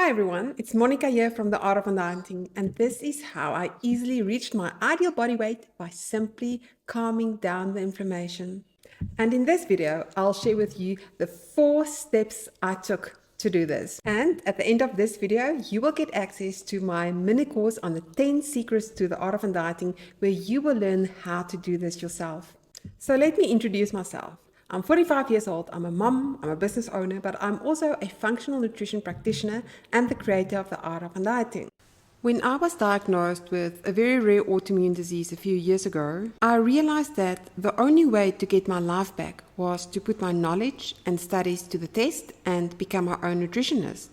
Hi everyone, it's Monica here from the Art of Undieting, and this is how I easily reached my ideal body weight by simply calming down the inflammation. And in this video, I'll share with you the 4 steps I took to do this. And at the end of this video, you will get access to my mini course on the 10 secrets to the Art of Undieting, where you will learn how to do this yourself. So let me introduce myself. I'm 45 years old, I'm a mom, I'm a business owner, but I'm also a functional nutrition practitioner and the creator of the Art of Undieting. When I was diagnosed with a very rare autoimmune disease a few years ago, I realized that the only way to get my life back was to put my knowledge and studies to the test and become my own nutritionist.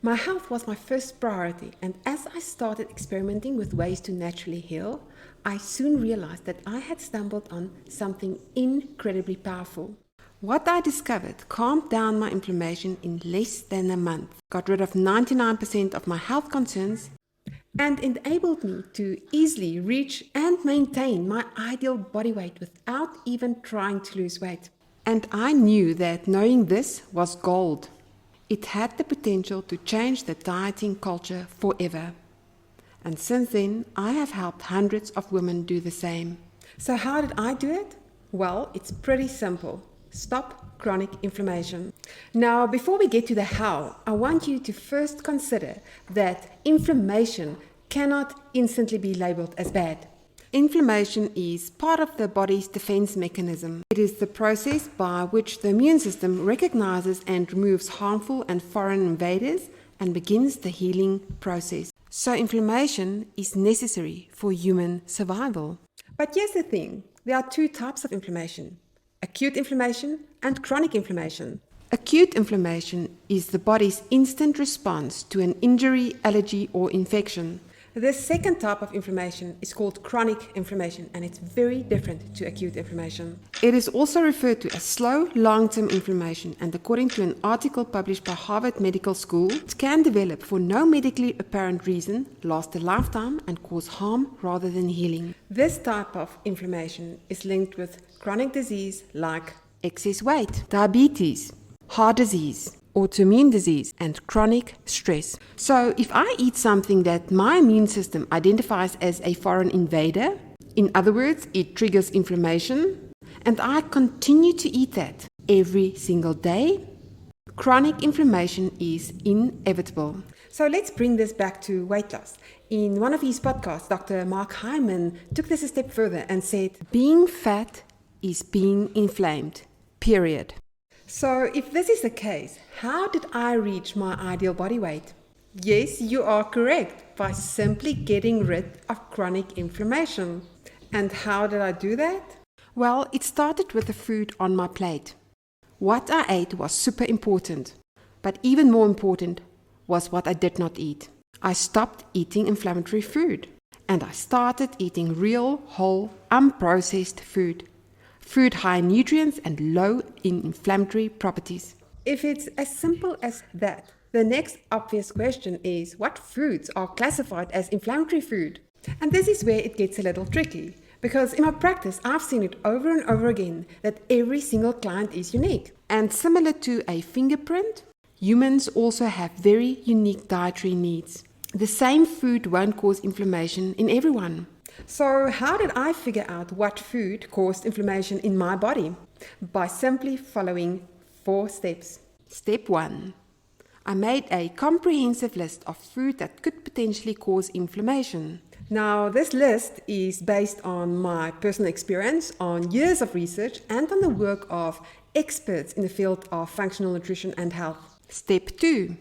My health was my first priority, and as I started experimenting with ways to naturally heal, I soon realized that I had stumbled on something incredibly powerful. What I discovered calmed down my inflammation in less than a month, got rid of 99% of my health concerns, and enabled me to easily reach and maintain my ideal body weight without even trying to lose weight. And I knew that knowing this was gold. It had the potential to change the dieting culture forever. And since then, I have helped hundreds of women do the same. So how did I do it? Well, it's pretty simple. Stop chronic inflammation. Now, before we get to the how, I want you to first consider that inflammation cannot instantly be labeled as bad. Inflammation is part of the body's defense mechanism. It is the process by which the immune system recognizes and removes harmful and foreign invaders and begins the healing process. So inflammation is necessary for human survival. But here's the thing, there are 2 types of inflammation: acute inflammation and chronic inflammation. Acute inflammation is the body's instant response to an injury, allergy, or infection. The second type of inflammation is called chronic inflammation, and it's very different to acute inflammation. It is also referred to as slow, long-term inflammation, and according to an article published by Harvard Medical School, it can develop for no medically apparent reason, last a lifetime, and cause harm rather than healing. This type of inflammation is linked with chronic disease like excess weight, diabetes, heart disease, autoimmune disease, and chronic stress. So if I eat something that my immune system identifies as a foreign invader, in other words, it triggers inflammation, and I continue to eat that every single day, chronic inflammation is inevitable. So let's bring this back to weight loss. In one of his podcasts, Dr. Hyman took this a step further and said, being fat is being inflamed, period. So if this is the case, how did I reach my ideal body weight? Yes, you are correct, by simply getting rid of chronic inflammation. And how did I do that? Well, it started with the food on my plate. What I ate was super important, but even more important was what I did not eat. I stopped eating inflammatory food, and I started eating real, whole, unprocessed food. Food high in nutrients and low in inflammatory properties. If it's as simple as that, the next obvious question is, what foods are classified as inflammatory food? And this is where it gets a little tricky, because in my practice I've seen it over and over again that every single client is unique. And similar to a fingerprint, humans also have very unique dietary needs. The same food won't cause inflammation in everyone. So how did I figure out what food caused inflammation in my body? By simply following 4 steps. Step 1. I made a comprehensive list of food that could potentially cause inflammation. Now, this list is based on my personal experience, on years of research, and on the work of experts in the field of functional nutrition and health. Step 2.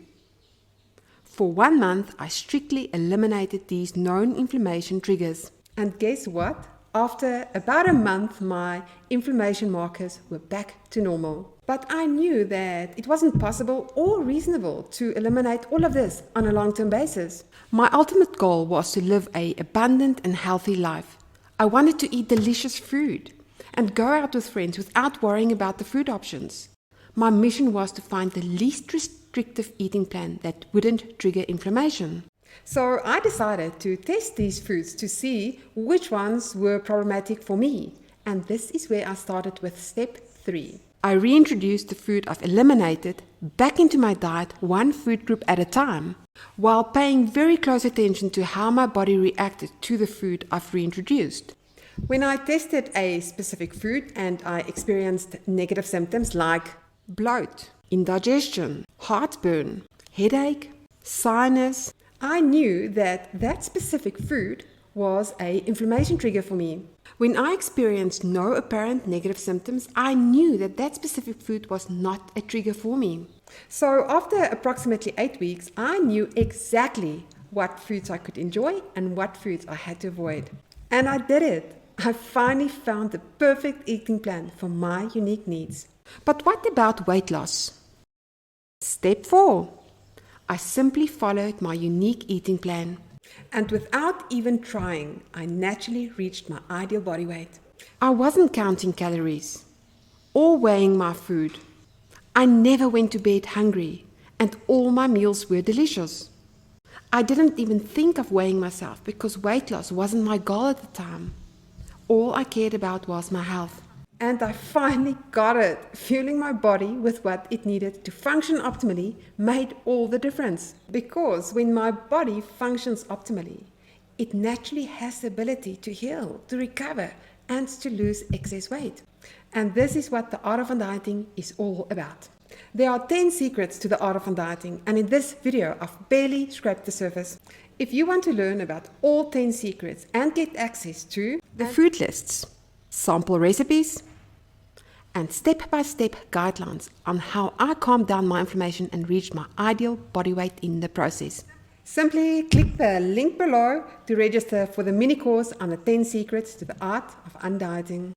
For 1 month, I strictly eliminated these known inflammation triggers. And guess what? After about a month, my inflammation markers were back to normal. But I knew that it wasn't possible or reasonable to eliminate all of this on a long-term basis. My ultimate goal was to live an abundant and healthy life. I wanted to eat delicious food and go out with friends without worrying about the food options. My mission was to find the least restrictive eating plan that wouldn't trigger inflammation. So I decided to test these foods to see which ones were problematic for me. And this is where I started with step 3. I reintroduced the food I've eliminated back into my diet, one food group at a time, while paying very close attention to how my body reacted to the food I've reintroduced. When I tested a specific food and I experienced negative symptoms like bloat, indigestion, heartburn, headache, sinus, I knew that that specific food was an inflammation trigger for me. When I experienced no apparent negative symptoms, I knew that that specific food was not a trigger for me. So after approximately 8 weeks, I knew exactly what foods I could enjoy and what foods I had to avoid. And I did it. I finally found the perfect eating plan for my unique needs. But what about weight loss? Step 4. I simply followed my unique eating plan. And without even trying, I naturally reached my ideal body weight. I wasn't counting calories or weighing my food. I never went to bed hungry, and all my meals were delicious. I didn't even think of weighing myself because weight loss wasn't my goal at the time. All I cared about was my health. And I finally got it. Fueling my body with what it needed to function optimally made all the difference. Because when my body functions optimally, it naturally has the ability to heal, to recover, and to lose excess weight. And this is what the Art of Undieting is all about. There are 10 secrets to the Art of Undieting, and in this video, I've barely scraped the surface. If you want to learn about all 10 secrets and get access to the food lists, sample recipes, and step-by-step guidelines on how I calmed down my inflammation and reached my ideal body weight in the process, simply click the link below to register for the mini course on the 10 secrets to the Art of Undieting.